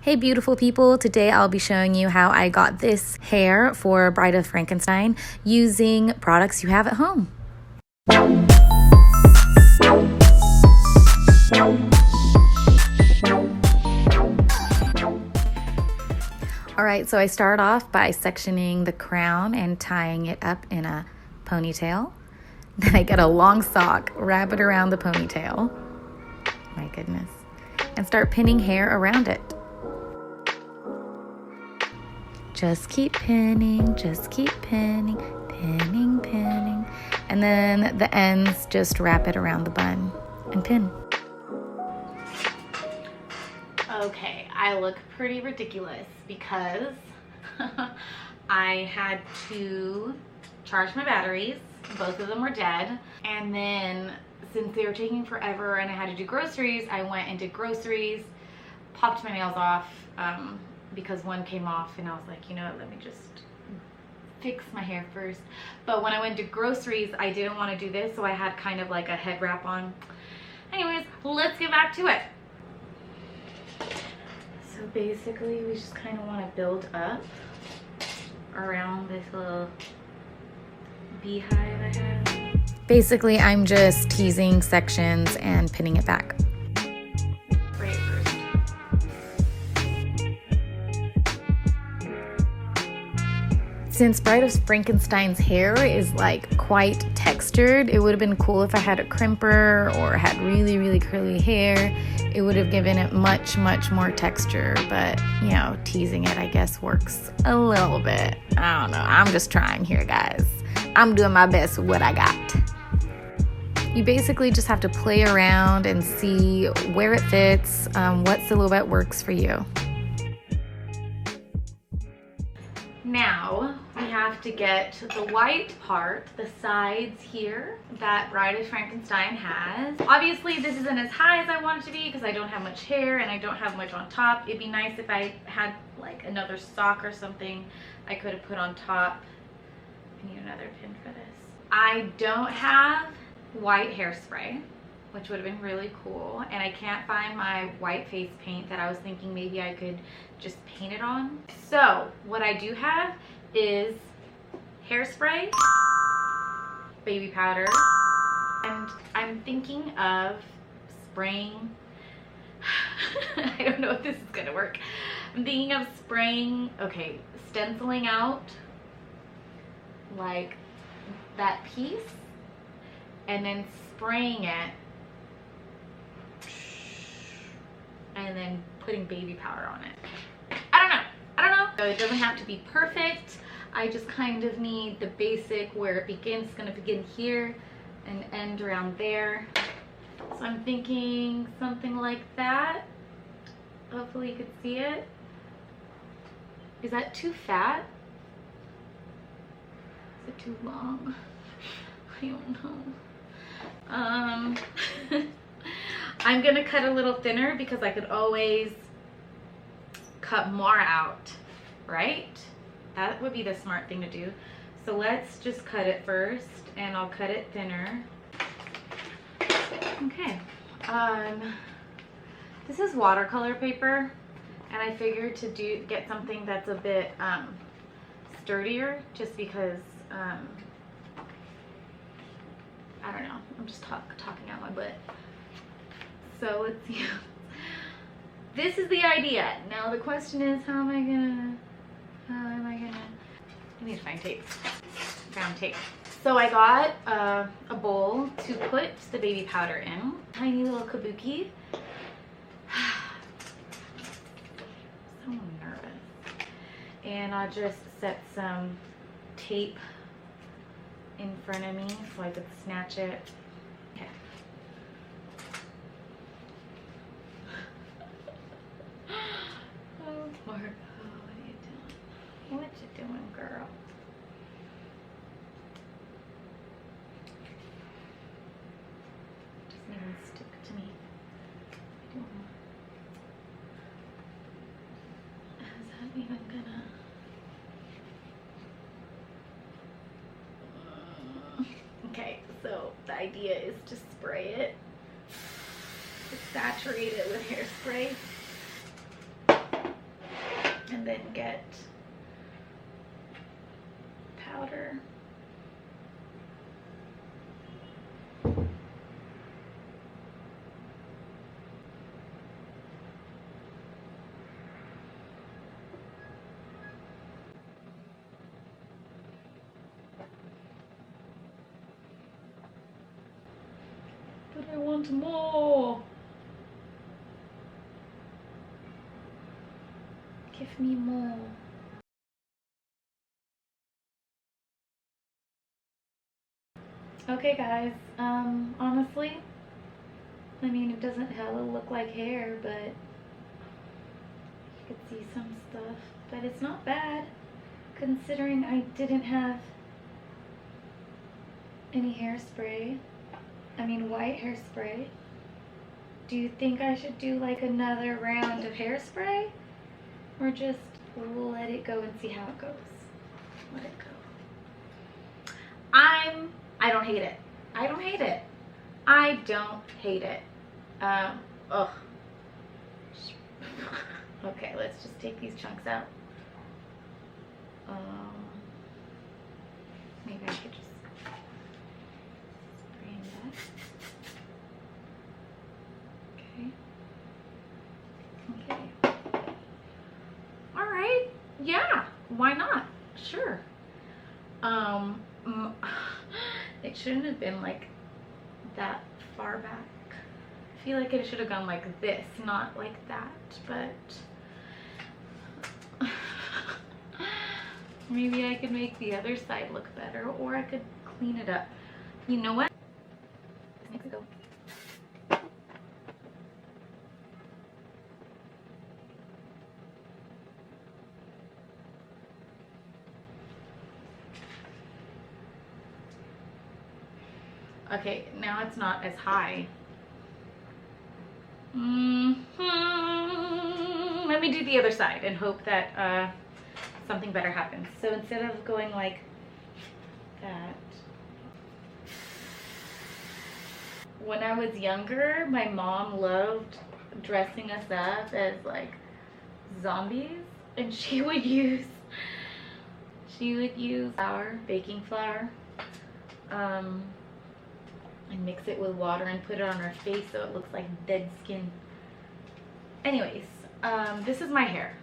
Hey beautiful people, today I'll be showing you how I got this hair for Bride of Frankenstein using products you have at home. Alright, so I start off by sectioning the crown and tying it up in a ponytail. Then I get a long sock, wrap it around the ponytail. My goodness. And start pinning hair around it. Just keep pinning, pinning. And then the ends, just wrap it around the bun and pin. Okay, I look pretty ridiculous because I had to charge my batteries. Both of them were dead. And then since they were taking forever and I had to do groceries, I went and did groceries, popped my nails off, because one came off and I was like, you know what, let me just fix my hair first. But when I went to groceries, I didn't want to do this, so I had kind of like a head wrap on. Anyways, let's get back to it. So basically, we just kind of want to build up around this little beehive I have. Basically, I'm just teasing sections and pinning it back. Since Bride of Frankenstein's hair is like quite textured, it would have been cool if I had a crimper or had really curly hair. It would have given it much more texture, but you know, teasing it I guess works a little bit. I don't know, I'm just trying here, guys. I'm doing my best with what I got. You basically just have to play around and see where it fits, what silhouette works for you. Now we have to get the white part, the sides here, that Bride of Frankenstein has. Obviously this isn't as high as I want it to be because I don't have much hair and I don't have much on top. It'd be nice if I had like another sock or something I could have put on top. I need another pin for this. I don't have white hairspray, which would have been really cool, and I can't find my white face paint that I was thinking maybe I could just paint it on. So what I do have is hairspray, baby powder, and I'm thinking of spraying I don't know if this is gonna work. I'm thinking of spraying, okay, stenciling out like that piece and then spraying it and then putting baby powder on it. I don't know. So it doesn't have to be perfect. I just kind of need the basic where it begins. It's gonna begin here and end around there. So I'm thinking something like that. Hopefully you could see it. Is that too fat? Is it too long? I don't know. I'm gonna cut a little thinner because I could always cut more out, right? That would be the smart thing to do. So let's just cut it first and I'll cut it thinner. Okay. This is watercolor paper and I figured to get something that's a bit sturdier just because I don't know, I'm just talking out my butt. So let's see. This is the idea. Now the question is, how am I gonna, I need to find tape. Found tape. So I got a bowl to put the baby powder in. Tiny little kabuki. So nervous. And I'll just set some tape in front of me so I could snatch it. Okay. Oh, Margo, what are you doing? What you doing, girl? Doesn't even stick to me. I don't know. Is that even gonna? Okay, so the idea is to spray it, to saturate it with hairspray. and then get powder. But I want more. Give me more. Okay guys, honestly, I mean, it doesn't hella look like hair, but you could see some stuff, but it's not bad considering I didn't have any hairspray. I mean, white hairspray. Do you think I should do like another round of hairspray, or just let it go and see how it goes? Let it go. I don't hate it. I don't hate it. I don't hate it. Ugh. Okay, let's just take these chunks out. Maybe I could just spray that. Okay. Okay. All right. Yeah. Why not? Sure. It shouldn't have been like that far back. I feel like it should have gone like this, not like that, but maybe I could make the other side look better, or I could clean it up. You know what? This makes it go. Okay, now it's not as high. Let me do the other side and hope that something better happens. So instead of going like that, when I was younger, my mom loved dressing us up as like zombies, and she would use flour, baking flour, and mix it with water and put it on her face so it looks like dead skin. Anyways, this is my hair.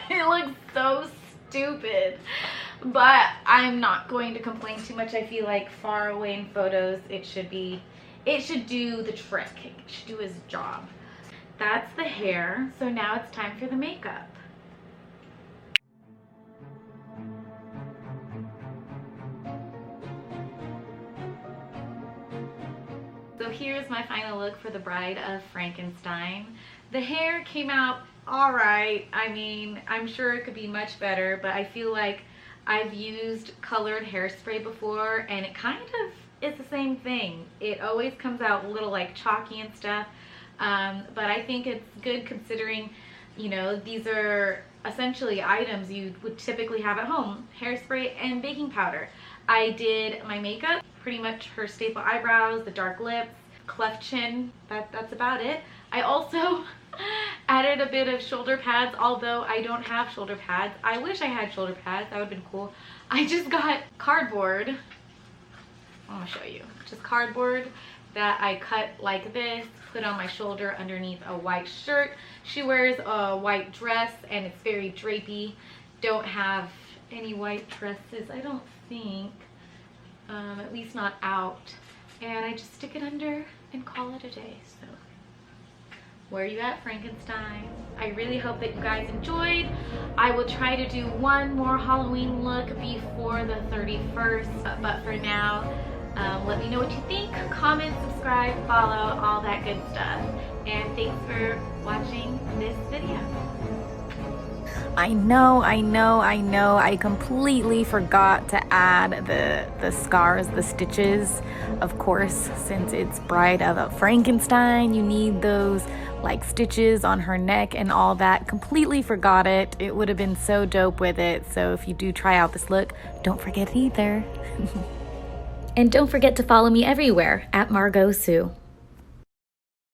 It looks so stupid, but I'm not going to complain too much. I feel like far away in photos, it should do the trick. It should do its job. That's the hair. So now it's time for the makeup. So here's my final look for the Bride of Frankenstein. The hair came out all right. I mean, I'm sure it could be much better, but I feel like I've used colored hairspray before and it kind of is the same thing. It always comes out a little like chalky and stuff, but I think it's good considering, you know, these are essentially items you would typically have at home: hairspray and baking powder. I did my makeup, pretty much her staple eyebrows, the dark lips, cleft chin, that's about it. I also added a bit of shoulder pads, although I don't have shoulder pads. I wish I had shoulder pads, that would have been cool. I just got cardboard, I'm gonna show you, just cardboard that I cut like this, put on my shoulder underneath a white shirt. She wears a white dress and it's very drapey. Don't have any white dresses, I don't think, at least not out. And I just stick it under and call it a day. So where are you at, Frankenstein? I really hope that you guys enjoyed. I will try to do one more Halloween look before the 31st, but for now, let me know what you think. Comment, subscribe, follow, all that good stuff. And thanks for watching this video. I know, I completely forgot to add the scars, the stitches. Of course, since it's Bride of Frankenstein, you need those like stitches on her neck and all that. Completely forgot it. It would have been so dope with it. So if you do try out this look, don't forget it either. And don't forget to follow me everywhere at Margot Sue.